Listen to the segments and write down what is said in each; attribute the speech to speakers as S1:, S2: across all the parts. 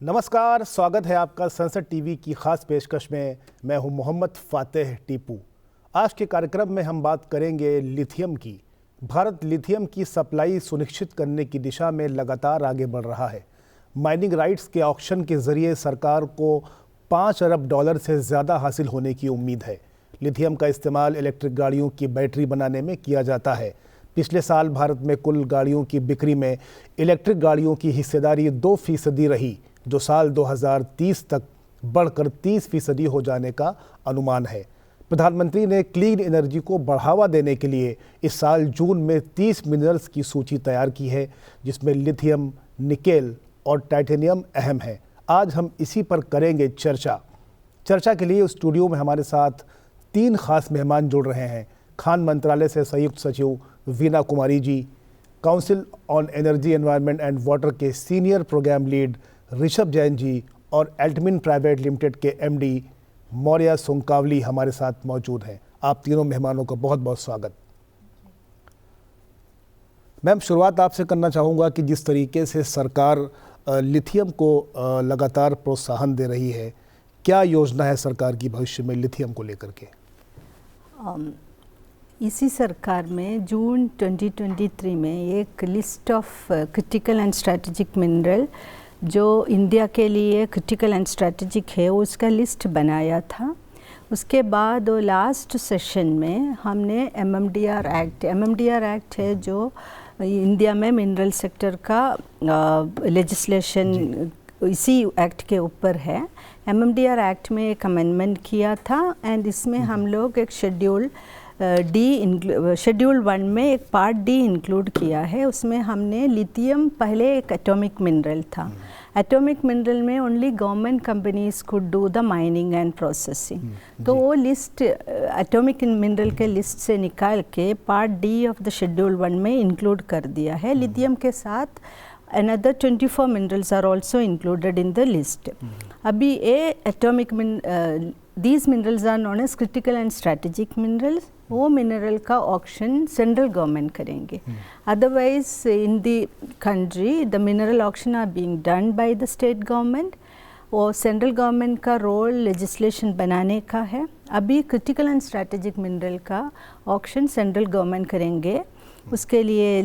S1: नमस्कार, स्वागत है आपका संसद टीवी की खास पेशकश में। मैं हूं मोहम्मद फातेह टीपू। आज के कार्यक्रम में हम बात करेंगे लिथियम की। भारत लिथियम की सप्लाई सुनिश्चित करने की दिशा में लगातार आगे बढ़ रहा है। माइनिंग राइट्स के ऑक्शन के जरिए सरकार को $5 अरब से ज़्यादा हासिल होने की उम्मीद है। लिथियम का इस्तेमाल इलेक्ट्रिक गाड़ियों की बैटरी बनाने में किया जाता है। पिछले साल भारत में कुल गाड़ियों की बिक्री में इलेक्ट्रिक गाड़ियों की हिस्सेदारी 2% रही, जो साल 2030 तक बढ़कर 30% हो जाने का अनुमान है। प्रधानमंत्री ने क्लीन एनर्जी को बढ़ावा देने के लिए इस साल जून में 30 मिनरल्स की सूची तैयार की है, जिसमें लिथियम, निकेल और टाइटेनियम अहम है। आज हम इसी पर करेंगे चर्चा के लिए स्टूडियो में हमारे साथ 3 खास मेहमान जुड़ रहे हैं। खान मंत्रालय से संयुक्त सचिव Veena Kumari ji, council on energy environment and water के senior program lead Rishabh Jain ji और एल्टमिन प्राइवेट लिमिटेड के एमडी मौर्या सोंकावली हमारे साथ मौजूद हैं। आप तीनों मेहमानों का बहुत बहुत स्वागत। मैम, शुरुआत आपसे करना चाहूँगा कि जिस तरीके से सरकार लिथियम को लगातार प्रोत्साहन दे रही है, क्या योजना है सरकार की भविष्य में लिथियम को लेकर के?
S2: इसी सरकार में जून 2023 में एक list of critical and strategic mineral जो इंडिया के लिए क्रिटिकल एंड स्ट्रेटेजिक है, उसका लिस्ट बनाया था। उसके बाद लास्ट सेशन में हमने एमएमडीआर एक्ट है जो इंडिया में मिनरल सेक्टर का लेजिस्लेशन इसी एक्ट के ऊपर है। एमएमडीआर एक्ट में एक अमेंडमेंट किया था एंड इसमें हम लोग एक शेड्यूल 1 में एक पार्ट डी इंक्लूड किया है। उसमें हमने लिथियम, पहले एक एटॉमिक मिनरल था। एटॉमिक मिनरल में only government companies could do the mining and processing, तो वो लिस्ट एटॉमिक मिनरल के लिस्ट से निकाल के part D of the schedule 1 में इंक्लूड कर दिया है। लिथियम के साथ another 24 minerals are also included in the list. अभी ये atomic these minerals are known as critical and strategic minerals. वो मिनरल का ऑक्शन सेंट्रल गवर्नमेंट करेंगे। Otherwise in the country the mineral auction are being done by the state government. वो central government का role legislation बनाने का है। अभी critical and strategic mineral का ऑक्शन सेंट्रल गवर्नमेंट करेंगे। उसके लिए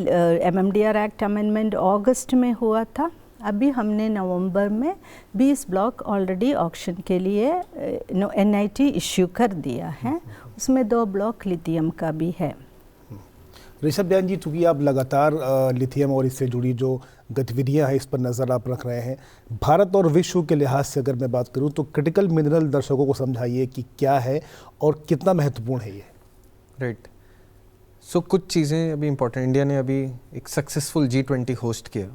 S2: एमएमडीआर एक्ट अमेंडमेंट अगस्त में हुआ था। अभी हमने नवंबर में 20 ब्लॉक ऑलरेडी ऑक्शन के लिए एनआईटी इश्यू कर दिया है। उसमें 2 ब्लॉक लिथियम का भी है।
S1: ऋषभ जैन जी, चूँकि आप लगातार लिथियम और इससे जुड़ी जो गतिविधियां हैं इस पर नज़र आप रख रहे हैं, भारत और विश्व के लिहाज से अगर मैं बात करूं तो क्रिटिकल मिनरल दर्शकों को समझाइए कि क्या है और कितना महत्वपूर्ण है ये।
S3: राइट। सो कुछ चीज़ें अभी इम्पोर्टेंट। इंडिया ने अभी एक सक्सेसफुल G20 होस्ट किया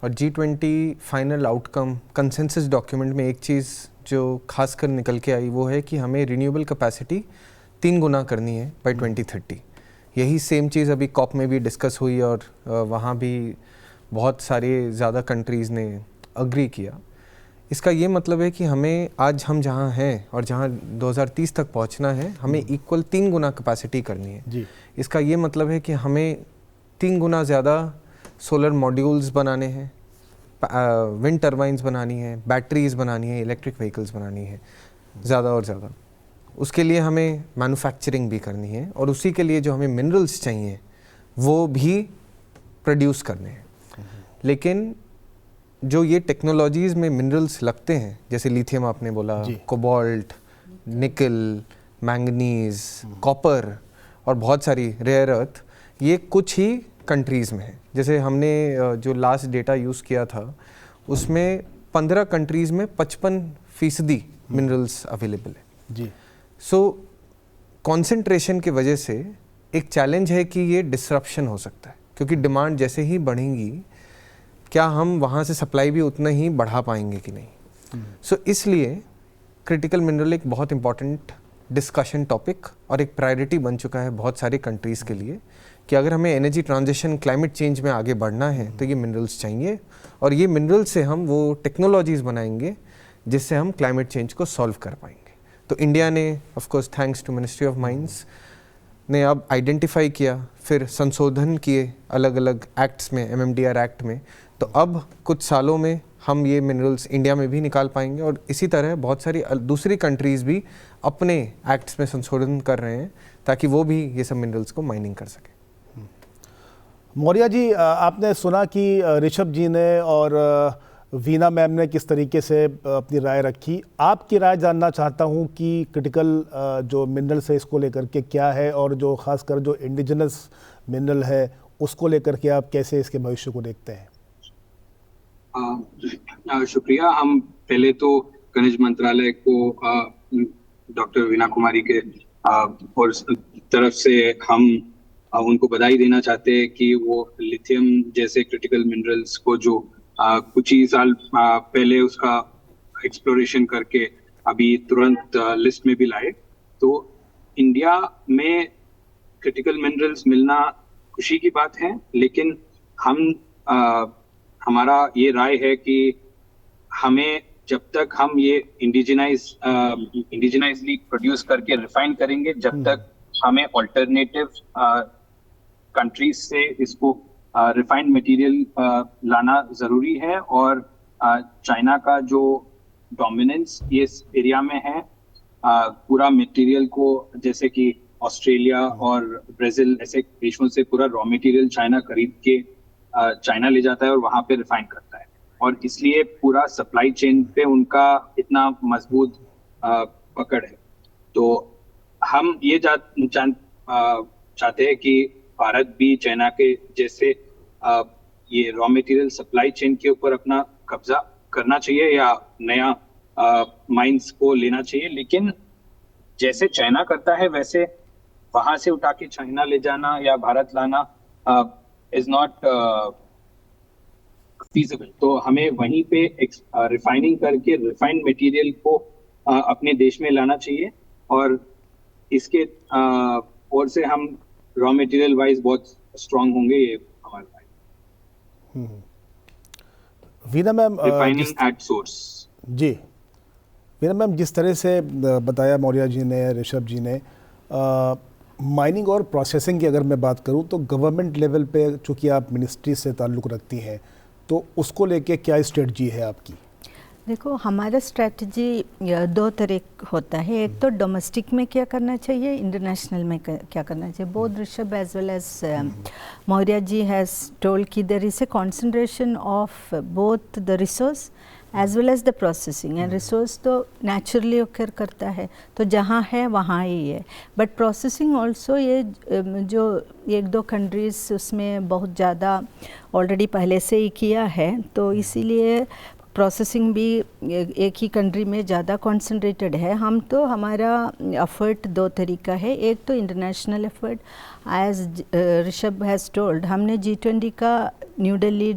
S3: और G20 final outcome consensus document में एक चीज़ जो खासकर निकल के आई वो है कि हमें रिन्यूएबल कैपेसिटी 3 गुना करनी है बाय 2030। यही सेम चीज़ अभी कॉप में भी डिस्कस हुई और वहाँ भी बहुत सारे ज़्यादा कंट्रीज़ ने अग्री किया। इसका ये मतलब है कि हमें आज हम जहाँ हैं और जहाँ 2030 तक पहुँचना है, हमें इक्वल 3 गुना कैपेसिटी करनी है जी। इसका ये मतलब है कि हमें 3 गुना ज़्यादा सोलर मॉड्यूल्स बनाने हैं, विंड टर्बाइन्स बनानी है, बैटरीज बनानी है, इलेक्ट्रिक व्हीकल्स बनानी है ज़्यादा और ज़्यादा। उसके लिए हमें मैन्युफैक्चरिंग भी करनी है और उसी के लिए जो हमें मिनरल्स चाहिए वो भी प्रोड्यूस करने हैं। लेकिन जो ये टेक्नोलॉजीज़ में मिनरल्स लगते हैं, जैसे लिथियम आपने बोला, कोबाल्ट, निकल, मैंगनीज, कॉपर और बहुत सारी रेयर अर्थ, ये कुछ ही कंट्रीज़ में है। जैसे हमने जो लास्ट डेटा यूज़ किया था उसमें 15 कंट्रीज़ में 55% मिनरल्स अवेलेबल है जी। सो कॉन्सेंट्रेशन की वजह से एक चैलेंज है कि ये डिसरप्शन हो सकता है, क्योंकि डिमांड जैसे ही बढ़ेंगी क्या हम वहाँ से सप्लाई भी उतना ही बढ़ा पाएंगे कि नहीं। सो इसलिए क्रिटिकल मिनरल एक बहुत इंपॉर्टेंट डिस्कशन टॉपिक और एक प्रायोरिटी बन चुका है बहुत सारी कंट्रीज़ के लिए कि अगर हमें एनर्जी ट्रांजिशन, क्लाइमेट चेंज में आगे बढ़ना है तो ये मिनरल्स चाहिए और ये मिनरल्स से हम वो टेक्नोलॉजीज़ बनाएंगे जिससे हम क्लाइमेट चेंज को सॉल्व कर पाएंगे। तो इंडिया ने of course thanks to ministry of mines ने अब आइडेंटिफाई किया, फिर संशोधन किए अलग अलग एक्ट्स में, MMDR एक्ट में, तो अब कुछ सालों में हम ये मिनरल्स इंडिया में भी निकाल पाएंगे और इसी तरह बहुत सारी दूसरी कंट्रीज़ भी अपने एक्ट्स में संशोधन कर रहे हैं ताकि वो भी ये सब मिनरल्स को माइनिंग कर सकें।
S1: मौर्या जी, आपने सुना कि ऋषभ जी ने और वीना मैम ने किस तरीके से अपनी राय रखी। आपकी राय जानना चाहता हूं कि क्रिटिकल जो मिनरल्स है इसको लेकर के क्या है, और जो खासकर जो इंडिजिनस मिनरल है उसको लेकर के आप कैसे इसके भविष्य को देखते हैं।
S4: शुक्रिया। हम पहले तो खनिज मंत्रालय को डॉक्टर वीना कुमारी के और तरफ से हम उनको बधाई देना चाहते हैं कि वो लिथियम जैसे क्रिटिकल मिनरल्स को जो कुछ ही साल पहले उसका एक्सप्लोरेशन करके अभी तुरंत लिस्ट में भी लाए। तो इंडिया में क्रिटिकल मिनरल्स मिलना खुशी की बात है, लेकिन हमारा ये राय है कि हमें जब तक हम ये इंडिजिनाइजली प्रोड्यूस करके रिफाइन करेंगे, जब तक हमें ऑल्टरनेटिव कंट्रीज से इसको रिफाइंड मटेरियल लाना जरूरी है। और चाइना का जो डोमिनेंस ये एरिया में है, पूरा मटेरियल को जैसे कि ऑस्ट्रेलिया और ब्राजील ऐसे देशों से पूरा रॉ मटेरियल चाइना खरीद के चाइना ले जाता है और वहां पे रिफाइन करता है, और इसलिए पूरा सप्लाई चेन पे उनका इतना मजबूत पकड़ है। तो हम ये चाहते हैं कि भारत भी चाइना के जैसे ये रॉ मटेरियल सप्लाई चेन के ऊपर अपना कब्जा करना चाहिए या नया माइंस को लेना चाहिए, लेकिन जैसे चाइना करता है वैसे वहां से उठा के चाइना ले जाना या भारत लाना इज नॉट फीजिबल। तो हमें वहीं पे रिफाइनिंग करके रिफाइंड मटेरियल को अपने देश में लाना चाहिए, और इसके और से हम रॉ मटेरियल वाइज बहुत स्ट्रांग होंगे, ये हमारा
S1: Veena ma'am
S4: refining at source.
S1: जी वीना मैम, जिस तरह से बताया मौर्या जी ने, ऋषभ जी ने, माइनिंग और प्रोसेसिंग की अगर मैं बात करूं तो गवर्नमेंट लेवल पे चूँकि आप मिनिस्ट्री से ताल्लुक़ रखती हैं, तो उसको लेके क्या स्ट्रेटजी है आपकी?
S2: देखो, हमारा स्ट्रेटजी दो तरह होता है। एक तो डोमेस्टिक में क्या करना चाहिए, इंटरनेशनल में क्या करना चाहिए। Both Rishabh as well as Maurya ji has told कि there is a concentration of both the resource as well as the processing, and resource तो नेचुरली ओकर करता है, तो जहाँ है वहाँ ही है, बट प्रोसेसिंग ऑल्सो ये जो एक दो कंट्रीज़ उसमें बहुत ज़्यादा ऑलरेडी पहले से ही किया है, तो इसीलिए प्रोसेसिंग भी एक ही कंट्री में ज़्यादा कॉन्सेंट्रेटेड है। हम तो हमारा एफर्ट दो तरीका है। एक तो international effort, as Rishabh has told, हमने G20 का न्यू दिल्ली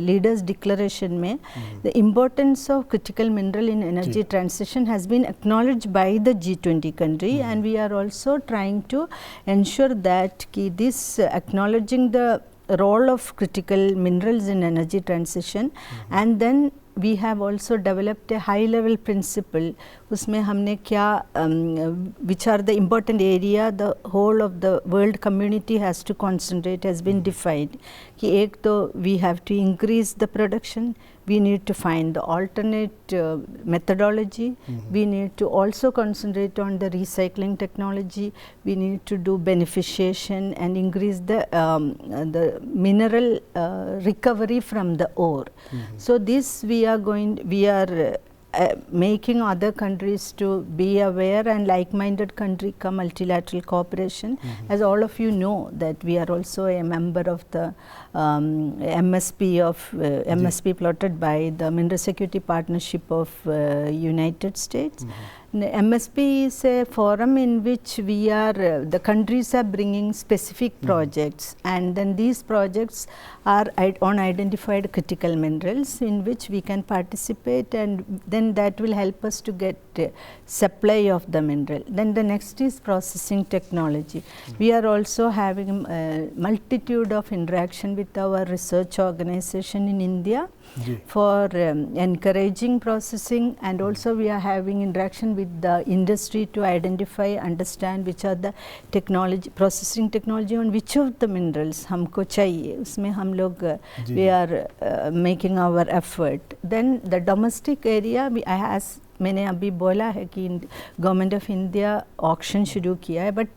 S2: लीडर्स डिक्लेरेशन में the importance of critical mineral in energy transition has been acknowledged by the G20 country, and we are also trying to ensure that कि this acknowledging the role of critical minerals in energy transition, and then we have also developed a high level principle. उसमें हमने क्या which are the important area the whole of the world community has to concentrate has been defined, कि एक तो we have to increase the production, we need to find the alternate methodology, we need to also concentrate on the recycling technology, we need to do beneficiation and increase the mineral recovery from the ore. So this we are making other countries to be aware, and like-minded country ka multilateral cooperation. As all of you know that we are also a member of the MSP plotted by the Mineral Security Partnership of United States. MSP is a forum in which we are the countries are bringing specific projects, and then these projects are on identified critical minerals in which we can participate, and then that will help us to get supply of the mineral. Then the next is processing technology. We are also having a multitude of interaction with our research organization in India, for encouraging processing, and also we are having interaction with the industry to identify, understand which are the technology, processing technology on which of the minerals हमको चाहिए, उसमें हम लोग we are making our effort. Then the domestic area मैंने अभी बोला है कि गवर्नमेंट ऑफ इंडिया ऑक्शन शुरू किया है, बट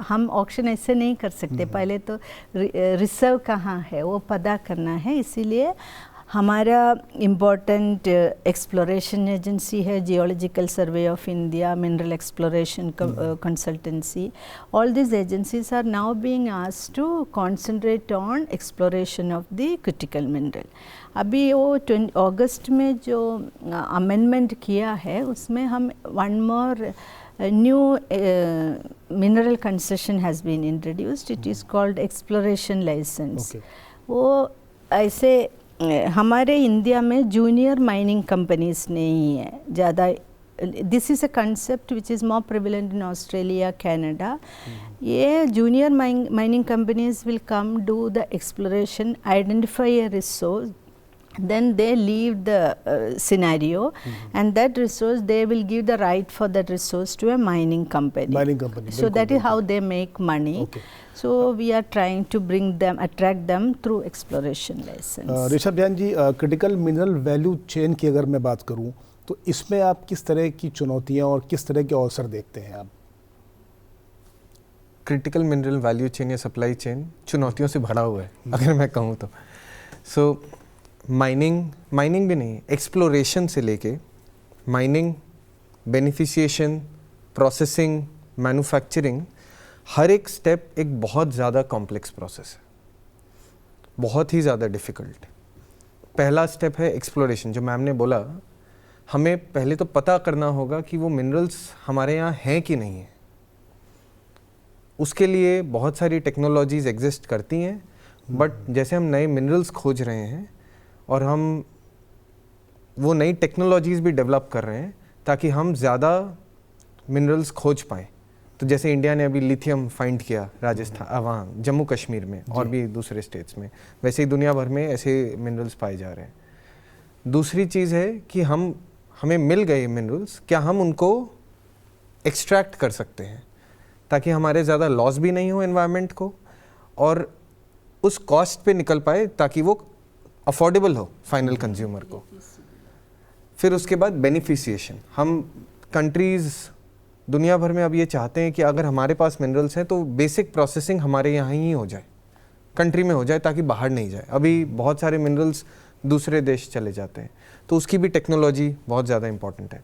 S2: हम ऑक्शन ऐसे नहीं कर सकते, पहले तो रिजर्व कहाँ है वो पता करना है, इसीलिए हमारा इम्पोर्टेंट एक्सप्लोरेशन एजेंसी है geological survey of India, mineral exploration consultancy. All this agencies are now being asked to concentrate on exploration of the critical mineral. अभी वो अगस्त में जो अमेंडमेंट किया है उसमें हम one more new mineral concession has been introduced. It is called exploration license. वो ऐसे हमारे इंडिया में जूनियर माइनिंग कंपनीज नहीं है ज़्यादा. This is a concept which is more prevalent in Australia, Canada. ये junior mining companies will come do the exploration, identify a resource, then they leave the scenario, and that resource they will give the right for that resource to a mining company. So that is how they make money. So we are trying to attract them through exploration license.
S1: Rishabh Jain ji, critical mineral value chain की अगर मैं बात करूं तो इसमें आप किस तरह की चुनौतियां और किस तरह के अवसर देखते हैं आप?
S3: क्रिटिकल मिनरल वैल्यू चेन या सप्लाई चेन चुनौतियों से भरा हुआ है अगर मैं कहूँ तो. सो माइनिंग भी नहीं, एक्सप्लोरेशन से लेके माइनिंग, बेनिफिशिएशन, प्रोसेसिंग, मैन्युफैक्चरिंग, हर एक स्टेप एक बहुत ज़्यादा कॉम्प्लेक्स प्रोसेस है, बहुत ही ज़्यादा डिफ़िकल्ट. पहला स्टेप है एक्सप्लोरेशन. जो मैम ने बोला, हमें पहले तो पता करना होगा कि वो मिनरल्स हमारे यहाँ हैं कि नहीं है. उसके लिए बहुत सारी टेक्नोलॉजीज़ एग्जिस्ट करती हैं, बट जैसे हम नए मिनरल्स खोज रहे हैं और हम वो नई टेक्नोलॉजीज़ भी डेवलप कर रहे हैं ताकि हम ज़्यादा मिनरल्स खोज पाएँ. तो जैसे इंडिया ने अभी लिथियम फाइंड किया राजस्थान, वहाँ जम्मू कश्मीर में और भी दूसरे स्टेट्स में, वैसे ही दुनिया भर में ऐसे मिनरल्स पाए जा रहे हैं. दूसरी चीज़ है कि हमें मिल गए मिनरल्स, क्या हम उनको एक्सट्रैक्ट कर सकते हैं ताकि हमारे ज़्यादा लॉस भी नहीं हो एनवायरनमेंट को और उस कॉस्ट पे निकल पाए ताकि वो अफोर्डेबल हो फाइनल कंज्यूमर को. फिर उसके बाद बेनिफिशिएशन. हम कंट्रीज़ दुनिया भर में अब ये चाहते हैं कि अगर हमारे पास मिनरल्स हैं तो बेसिक प्रोसेसिंग हमारे यहाँ ही हो जाए, कंट्री में हो जाए, ताकि बाहर नहीं जाए. अभी बहुत सारे मिनरल्स दूसरे देश चले जाते हैं, तो उसकी भी टेक्नोलॉजी बहुत ज़्यादा इम्पॉर्टेंट है.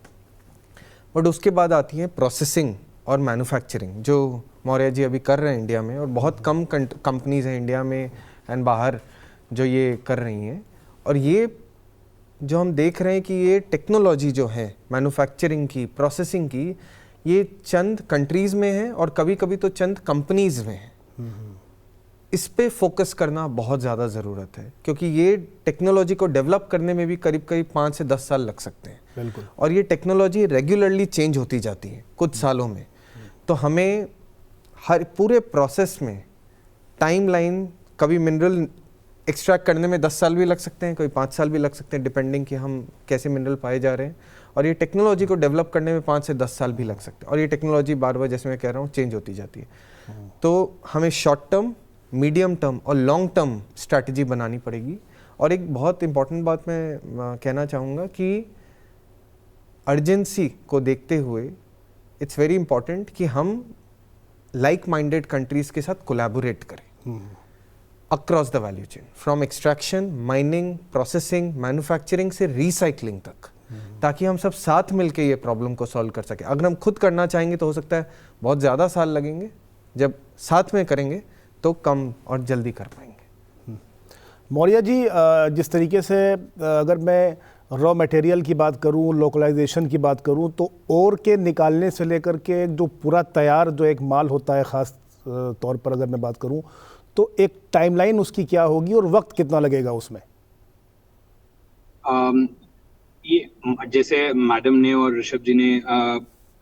S3: बट उसके बाद आती है प्रोसेसिंग और मैन्युफैक्चरिंग, जो मौर्य जी अभी कर रहे हैं इंडिया में, और बहुत कम कंपनीज़ हैं इंडिया में एंड बाहर जो ये कर रही हैं. और ये जो हम देख रहे हैं कि ये टेक्नोलॉजी जो है मैन्युफैक्चरिंग की, प्रोसेसिंग की, ये चंद कंट्रीज़ में है और कभी कभी तो चंद कंपनीज़ में है. इस पे फोकस करना बहुत ज़्यादा ज़रूरत है, क्योंकि ये टेक्नोलॉजी को डेवलप करने में भी करीब करीब 5 से 10 साल लग सकते हैं.
S1: बिल्कुल.
S3: और ये टेक्नोलॉजी रेगुलरली चेंज होती जाती है कुछ सालों में. तो हमें हर पूरे प्रोसेस में टाइमलाइन, कभी मिनरल एक्सट्रैक्ट करने में 10 साल भी लग सकते हैं, कोई 5 साल भी लग सकते हैं, डिपेंडिंग कि हम कैसे मिनरल पाए जा रहे हैं. और ये टेक्नोलॉजी को डेवलप करने में 5 से 10 साल भी लग सकते हैं. और ये टेक्नोलॉजी बार बार, जैसे मैं कह रहा हूँ, चेंज होती जाती है. तो हमें शॉर्ट टर्म, मीडियम टर्म और लॉन्ग टर्म स्ट्रैटेजी बनानी पड़ेगी. और एक बहुत इंपॉर्टेंट बात मैं कहना चाहूँगा कि अर्जेंसी को देखते हुए इट्स वेरी इंपॉर्टेंट कि हम लाइक माइंडेड कंट्रीज़ के साथ कोलैबोरेट करें across the value chain, from extraction, mining, processing, manufacturing से रिसाइकलिंग तक, ताकि हम सब साथ मिलके ये प्रॉब्लम को सॉल्व कर सकें. अगर हम खुद करना चाहेंगे तो हो सकता है बहुत ज़्यादा साल लगेंगे, जब साथ में करेंगे तो कम और जल्दी कर पाएंगे.
S1: मौर्य जी, जिस तरीके से अगर मैं रॉ मटेरियल की बात करूं, लोकलाइजेशन की बात करूं, तो ओर के निकालने से लेकर के जो पूरा तैयार जो एक माल होता है, ख़ास तौर पर अगर मैं बात करूं, तो एक टाइमलाइन उसकी क्या होगी और वक्त कितना लगेगा उसमें?
S4: ये जैसे मैडम ने और ऋषभ जी ने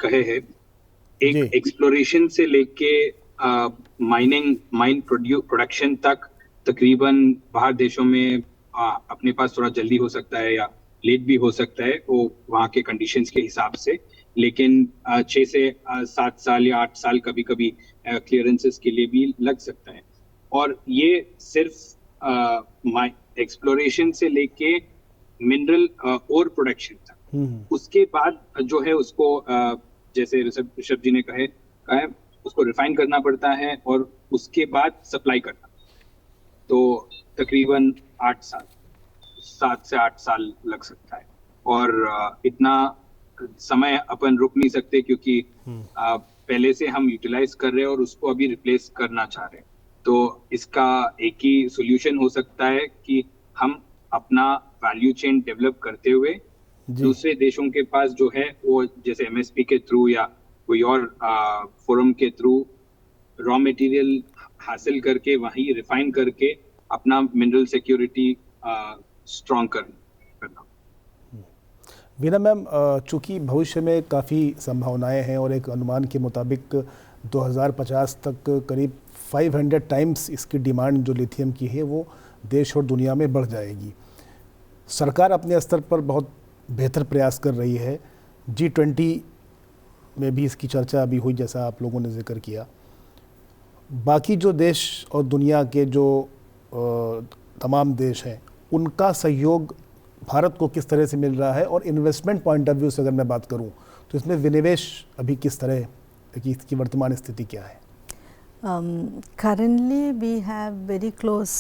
S4: कहे हैं, एक एक्सप्लोरेशन से लेके माइन प्रोडक्शन तक तकरीबन बाहर देशों में अपने पास थोड़ा जल्दी हो सकता है या लेट भी हो सकता है, वो वहाँ के कंडीशंस के हिसाब से, लेकिन 6 से 7 साल या 8 साल कभी कभी क्लियरेंसेस के लिए भी लग सकता है। और ये सिर्फ एक्सप्लोरेशन से लेके मिनरल और प्रोडक्शन तक, उसके बाद जो है उसको जैसे ऋषभ जी ने कहा है उसको रिफाइन करना पड़ता है और उसके बाद सप्लाई करना। तो तकरीबन 7 से 8 साल लग सकता है। और इतना समय अपन रुक नहीं सकते क्योंकि पहले से हम यूटिलाइज कर रहे हैं और उसको अभी रिप्लेस करना चाह रहे हैं। तो इसका एक ही सोल्यूशन हो सकता है कि हम अपना वैल्यू चेन डेवलप करते हुए दूसरे देशों के पास जो है वो जैसे एमएसपी के थ्रू या कोई और फोरम के थ्रू रॉ मटेरियल हासिल करके वहीं रिफाइन करके अपना मिनरल सिक्योरिटी स्ट्रॉन्ग करना।
S1: वीना मैम, चूँकि भविष्य में काफ़ी संभावनाएं हैं और एक अनुमान के मुताबिक 2050 तक करीब 500 टाइम्स इसकी डिमांड जो लिथियम की है वो देश और दुनिया में बढ़ जाएगी। सरकार अपने स्तर पर बहुत बेहतर प्रयास कर रही है। G20 में भी इसकी चर्चा अभी हुई, जैसा आप लोगों ने जिक्र किया। बाकी जो देश और दुनिया के जो तमाम देश हैं उनका सहयोग भारत को किस तरह से मिल रहा है, और इन्वेस्टमेंट पॉइंट ऑफ व्यू से अगर मैं बात करूं तो इसमें विनिवेश अभी किस तरह की, इसकी वर्तमान स्थिति क्या है?
S2: Currently we have very close,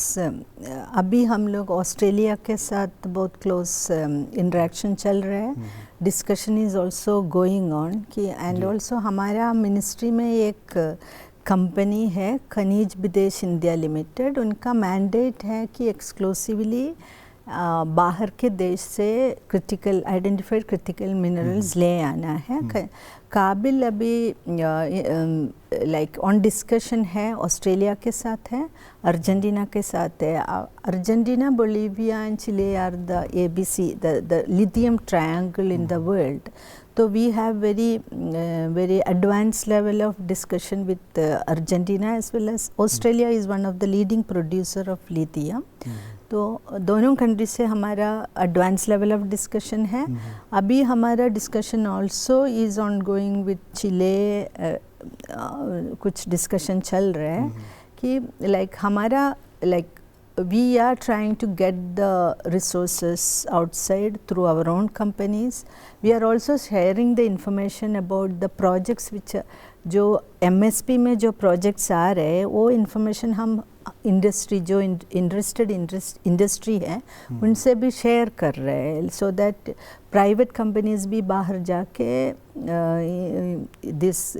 S2: अभी हम लोग ऑस्ट्रेलिया के साथ बहुत क्लोज इंटरेक्शन चल रहा है। Discussion is also going on कि, एंड ऑल्सो हमारा मिनिस्ट्री में एक कंपनी है खनिज विदेश इंडिया लिमिटेड, उनका मैंडेट है कि एक्सक्लूसिवली बाहर के देश से क्रिटिकल आइडेंटिफाइड क्रिटिकल मिनरल्स ले आना है। काबिल अभी लाइक ऑन डिस्कशन है, ऑस्ट्रेलिया के साथ है, अर्जेंटीना के साथ है। Argentina, Bolivia and Chile are the ABC, the lithium triangle in the world. So we have very advanced level of discussion with Argentina as well as Australia is one of the leading producer of lithium. तो दोनों country से हमारा advance level of discussion है। अभी हमारा discussion also is on going with Chile, कुछ discussion चल रहा है कि लाइक हमारा like we are trying to get the resources outside through our own companies. We are also sharing the information about the projects which जो MSP में जो projects आ रहे हैं वो information हम इंडस्ट्री जो इंटरेस्टेड इंडस्ट्री है उनसे भी शेयर कर रहे हैं, सो दैट प्राइवेट कंपनीज भी बाहर जाके this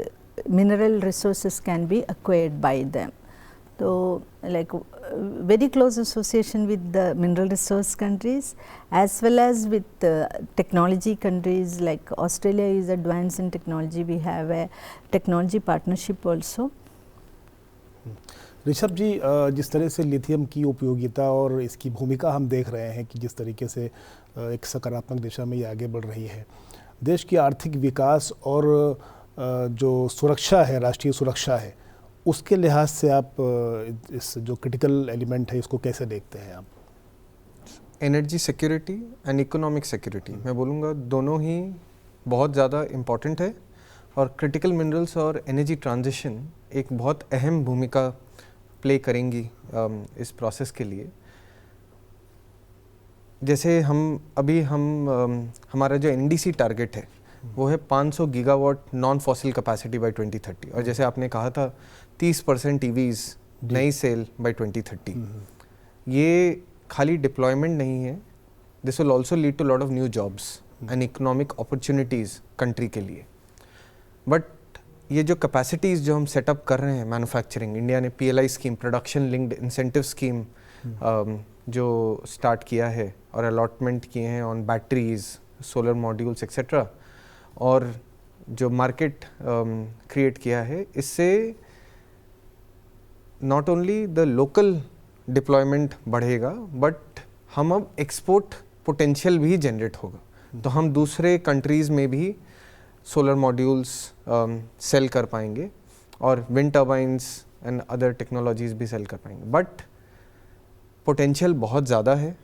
S2: mineral resources can be acquired by them. तो like very close association with the mineral resource countries as well as with technology countries like Australia is advanced in technology. We have a technology partnership also.
S1: Rishabh ji, जिस तरह से lithium की उपयोगिता और इसकी भूमिका हम देख रहे हैं कि जिस तरीके से एक सकारात्मक दिशा में ये आगे बढ़ रही है, देश की आर्थिक विकास और जो सुरक्षा है, राष्ट्रीय सुरक्षा है, उसके लिहाज से आप इस जो क्रिटिकल एलिमेंट है इसको कैसे देखते हैं आप?
S3: Energy security and economic security, मैं बोलूँगा दोनों ही बहुत ज़्यादा इम्पॉर्टेंट है, और क्रिटिकल मिनरल्स और एनर्जी ट्रांजिशन एक बहुत अहम भूमिका प्ले करेंगी इस प्रोसेस के लिए। जैसे हमारा जो NDC टारगेट है वो है 500 gigawatt non fossil capacity by 2030, और जैसे आपने कहा था 30% EVs नई सेल बाय 2030। ये खाली डिप्लॉयमेंट नहीं है, this will also lead to lot of new jobs and economic opportunities country के लिए। बट ये जो कैपेसिटीज़ जो हम सेटअप कर रहे हैं मैन्युफैक्चरिंग, इंडिया ने PLI scheme, production linked incentive scheme जो स्टार्ट किया है और अलॉटमेंट किए हैं on batteries, solar modules etcetera, और जो मार्केट क्रिएट किया है, इससे not only the local deployment बढ़ेगा बट हम अब एक्सपोर्ट पोटेंशियल भी जनरेट होगा। तो हम दूसरे कंट्रीज़ में भी सोलर मॉड्यूल्स सेल कर पाएंगे और wind turbines and other technologies भी सेल कर पाएंगे। बट पोटेंशियल बहुत ज़्यादा है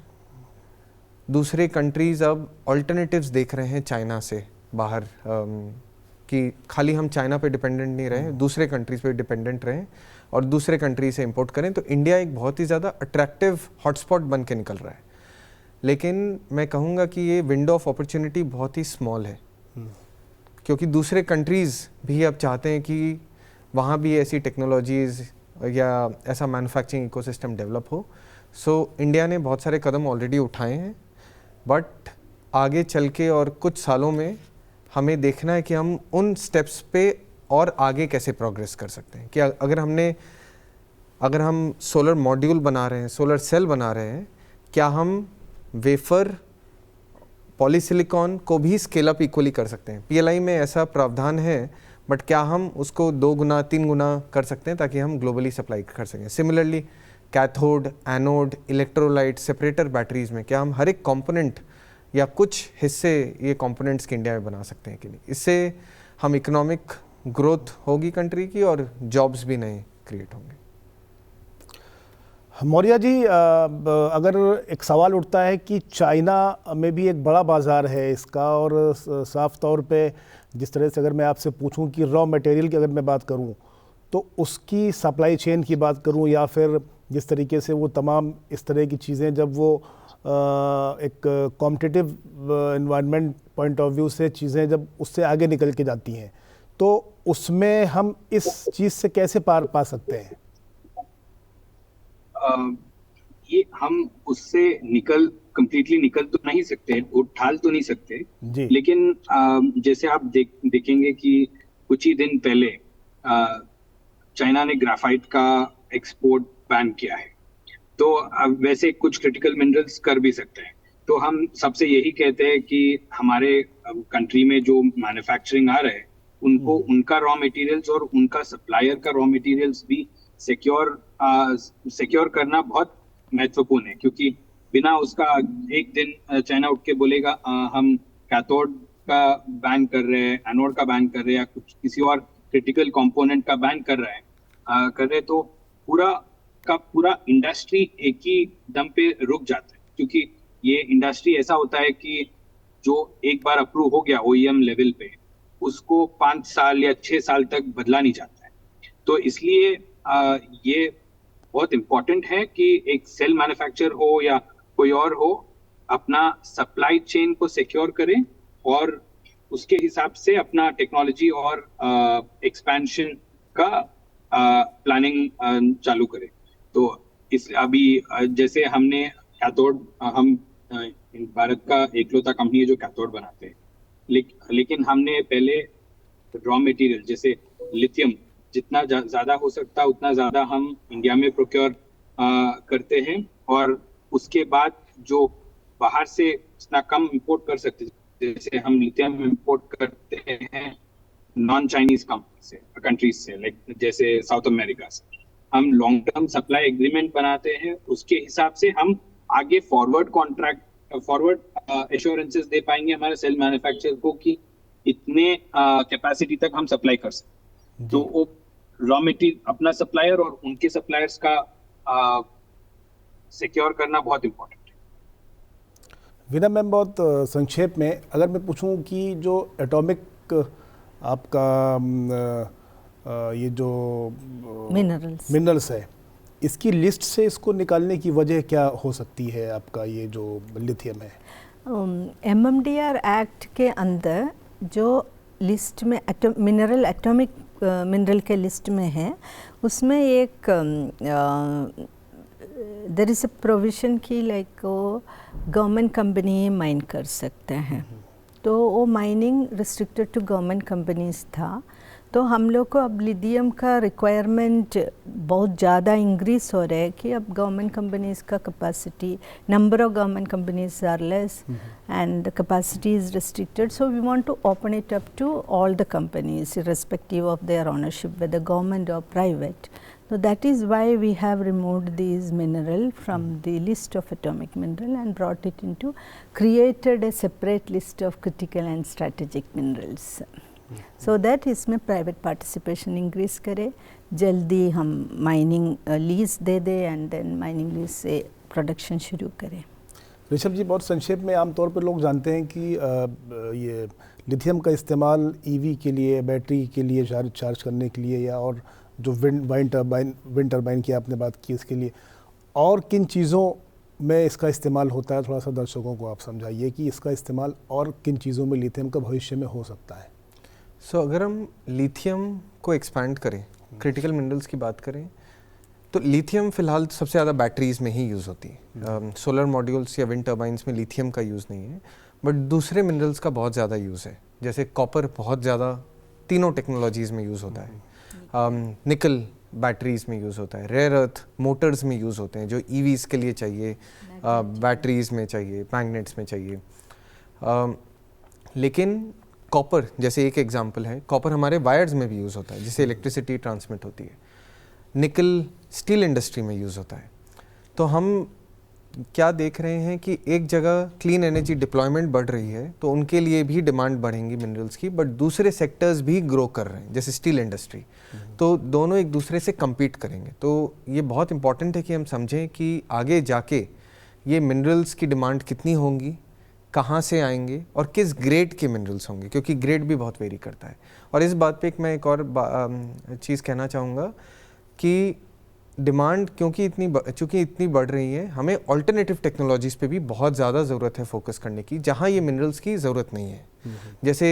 S3: दूसरे कंट्रीज़ अब ऑल्टरनेटिव्स देख रहे हैं चाइना से बाहर, कि खाली हम चाइना पे डिपेंडेंट नहीं रहे, दूसरे कंट्रीज़ पे डिपेंडेंट रहें और दूसरे कंट्री से इंपोर्ट करें। तो इंडिया एक बहुत ही ज़्यादा अट्रैक्टिव हॉटस्पॉट बन के निकल रहा है, लेकिन मैं कहूँगा कि ये विंडो ऑफ अपॉर्चुनिटी बहुत ही स्मॉल है, क्योंकि दूसरे कंट्रीज़ भी अब चाहते हैं कि वहाँ भी ऐसी टेक्नोलॉजीज़ या ऐसा मैन्युफैक्चरिंग इकोसिस्टम डेवलप हो। सो इंडिया ने बहुत सारे कदम ऑलरेडी उठाए हैं, बट आगे चल के और कुछ सालों में हमें देखना है कि हम उन स्टेप्स पे और आगे कैसे प्रोग्रेस कर सकते हैं। कि अगर हम सोलर मॉड्यूल बना रहे हैं, सोलर सेल बना रहे हैं, क्या हम वेफर पॉलीसिलिकॉन को भी स्केल अप इक्वली कर सकते हैं? पीएलआई में ऐसा प्रावधान है, बट क्या हम उसको 2 गुना 3 गुना कर सकते हैं ताकि हम ग्लोबली सप्लाई कर सकें? Similarly cathode, anode, electrolyte, separator batteries में क्या हम हर एक कंपोनेंट या कुछ हिस्से ये कंपोनेंट्स के इंडिया में बना सकते हैं कि नहीं? इससे हम इकोनॉमिक ग्रोथ होगी कंट्री की और जॉब्स भी नए क्रिएट होंगे।
S1: मौर्या जी, अगर एक सवाल उठता है कि चाइना में भी एक बड़ा बाज़ार है इसका, और साफ तौर पे जिस तरह से अगर मैं आपसे पूछूं कि रॉ मटेरियल की अगर मैं बात करूं, तो उसकी सप्लाई चेन की बात करूं, या फिर जिस तरीके से वो तमाम इस तरह की चीज़ें जब वो एक competitive environment point of view से चीज़ें जब उससे आगे निकल के जाती हैं, तो उसमें हम इस चीज़ से कैसे पार पा सकते हैं?
S4: ये हम उससे कंप्लीटली निकल तो नहीं सकते, उठाल तो नहीं सकते, लेकिन जैसे आप देखेंगे कि कुछ ही दिन पहले चाइना ने ग्राफाइट का एक्सपोर्ट बैन किया है, तो वैसे कुछ क्रिटिकल मिनरल्स कर भी सकते हैं। तो हम सबसे यही कहते हैं कि हमारे कंट्री में जो मैन्युफैक्चरिंग आ रहा है, उनको उनका रॉ मटेरियल्स और उनका सप्लायर का रॉ मटेरियल्स भी सिक्योर करना बहुत महत्वपूर्ण है, क्योंकि बिना उसका एक दिन चाइना उठ के बोलेगा हम कैथोड का बैन कर रहे हैं, एनोड का बैन कर रहे हैं, या कुछ किसी और क्रिटिकल कंपोनेंट का बैन कर रहे, तो पूरा का पूरा इंडस्ट्री एक ही दम पे रुक जाता है। क्योंकि ये इंडस्ट्री ऐसा होता है कि जो एक बार अप्रूव हो गया OEM लेवल पे, उसको 5 साल या 6 साल तक बदला नहीं जाता है। तो इसलिए ये बहुत इम्पोर्टेंट है कि एक सेल मैन्युफैक्चरर हो या कोई और हो, अपना सप्लाई चेन को सिक्योर करें और उसके हिसाब से अपना टेक्नोलॉजी और एक्सपेंशन का प्लानिंग चालू करें। तो इस अभी जैसे हमने कैथोड, हम भारत का एकलौता कंपनी है जो कैथोड बनाते हैं, लेकिन हमने पहले रॉ मटेरियल जैसे लिथियम जितना ज़्यादा हो सकता उतना ज़्यादा हम इंडिया में प्रोक्योर करते हैं, और उसके बाद जो बाहर से इतना कम इंपोर्ट कर सकते, जैसे हम लिथियम इंपोर्ट करते हैं नॉन चाइनीज कंट्रीज से, लाइक जैसे साउथ अमेरिका से, हम लॉन्ग टर्म सप्लाई एग्रीमेंट बनाते हैं। उसके हिसाब से हम आगे फॉरवर्ड एश्योरेंसेस दे पाएंगे हमारे सेल मैन्युफैक्चरर को कि इतने कैपेसिटी तक हम सप्लाई कर सकते। तो वो रॉ मटेरियल अपना सप्लायर और उनके सप्लायर्स का सिक्योर करना बहुत इम्पोर्टेंट है।
S1: वीना मैम, बहुत संक्षेप में अगर मैं पूछूं कि जो एटॉमिक आपका ये जो मिनरल्स है, इसकी लिस्ट से इसको निकालने की वजह क्या हो सकती है? आपका ये जो लिथियम है,
S2: MMDR एक्ट के अंदर जो लिस्ट में एटॉमिक मिनरल के लिस्ट में है, उसमें एक देयर इज़ अ प्रोविज़न की लाइक गवर्नमेंट कंपनी माइन कर सकते हैं, तो वो mining restricted to government companies था। तो हम लोग को अब लिथियम का रिक्वायरमेंट बहुत ज़्यादा इंक्रीज हो रहा है कि अब गवर्नमेंट कंपनीज़ का capacity, number of government companies are less and the capacity is restricted, so we want to open it up to all the companies irrespective of their ownership, whether government or private. So that is why we have removed these mineral from the list of atomic mineral and brought it into, created a separate list of critical and strategic minerals. So that इसमें private participation increase करे, जल्दी हम mining lease दे दे and then mining lease से production शुरू करें।
S1: ऋषभ जी, बहुत संक्षेप में आमतौर पर लोग जानते हैं कि ये लिथियम का इस्तेमाल ईवी के लिए, बैटरी के लिए चार्ज करने के लिए, या और जो विंड टर्बाइन की आपने बात की इसके लिए, और किन चीज़ों में इसका इस्तेमाल होता है, थोड़ा सा दर्शकों को आप समझाइए कि इसका इस्तेमाल और किन चीज़ों में लिथियम का भविष्य में हो सकता है।
S3: अगर हम लिथियम को एक्सपैंड करें, क्रिटिकल मिनरल्स की बात करें, तो लिथियम फिलहाल सबसे ज़्यादा बैटरीज में ही यूज़ होती है। सोलर मॉड्यूल्स या विंड टर्बाइंस में लिथियम का यूज़ नहीं है, बट दूसरे मिनरल्स का बहुत ज़्यादा यूज़ है। जैसे कॉपर बहुत ज़्यादा तीनों टेक्नोलॉजीज़ में यूज़ होता है, निकल बैटरीज में यूज़ होता है, रेयर अर्थ मोटर्स में यूज़ होते हैं जो ईवीज़ के लिए चाहिए, बैटरीज में चाहिए, मैग्नेट्स में चाहिए। लेकिन कॉपर जैसे एक एग्जांपल है, कॉपर हमारे वायर्स में भी यूज़ होता है जिससे इलेक्ट्रिसिटी ट्रांसमिट होती है। निकल स्टील इंडस्ट्री में यूज़ होता है। तो हम क्या देख रहे हैं कि एक जगह क्लीन एनर्जी डिप्लॉयमेंट बढ़ रही है तो उनके लिए भी डिमांड बढ़ेंगी मिनरल्स की, बट दूसरे सेक्टर्स भी ग्रो कर रहे हैं जैसे स्टील इंडस्ट्री, तो दोनों एक दूसरे से compete करेंगे। तो ये बहुत इंपॉर्टेंट है कि हम समझें कि आगे जाके ये मिनरल्स की डिमांड कितनी होंगी, कहाँ से आएंगे और किस ग्रेड के मिनरल्स होंगे, क्योंकि ग्रेड भी बहुत वेरी करता है। और इस बात पे मैं एक और चीज़ कहना चाहूँगा कि डिमांड चूँकि इतनी बढ़ रही है, हमें ऑल्टरनेटिव टेक्नोलॉजीज़ पे भी बहुत ज़्यादा ज़रूरत है फोकस करने की, जहाँ ये मिनरल्स की ज़रूरत नहीं है। जैसे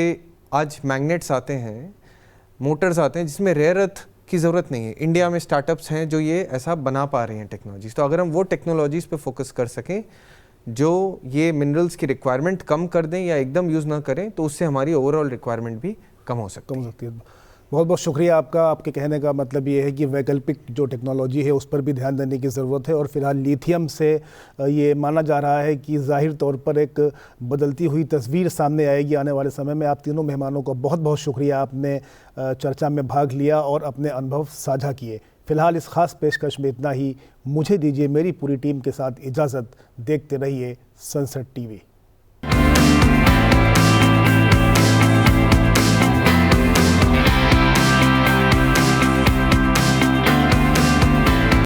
S3: आज मैग्नेट्स आते हैं, मोटर्स आते हैं जिसमें रेयर अर्थ की ज़रूरत नहीं है। इंडिया में स्टार्टअप्स हैं जो ये ऐसा बना पा रहे हैं टेक्नोलॉजीज़। तो अगर हम वो टेक्नोलॉजीज़ पे फोकस कर सकें जो ये मिनरल्स की रिक्वायरमेंट कम कर दें या एकदम यूज़ ना करें, तो उससे हमारी ओवरऑल रिक्वायरमेंट भी कम हो सकती है।
S1: बहुत बहुत शुक्रिया आपका। आपके कहने का मतलब ये है कि वैकल्पिक जो टेक्नोलॉजी है उस पर भी ध्यान देने की ज़रूरत है, और फिलहाल लिथियम से ये माना जा रहा है कि ज़ाहिर तौर पर एक बदलती हुई तस्वीर सामने आएगी आने वाले समय में। आप तीनों मेहमानों का बहुत बहुत शुक्रिया, आपने चर्चा में भाग लिया और अपने अनुभव साझा किए। फिलहाल इस खास पेशकश में इतना ही। मुझे दीजिए मेरी पूरी टीम के साथ इजाज़त। देखते रहिए सनसेट टीवी।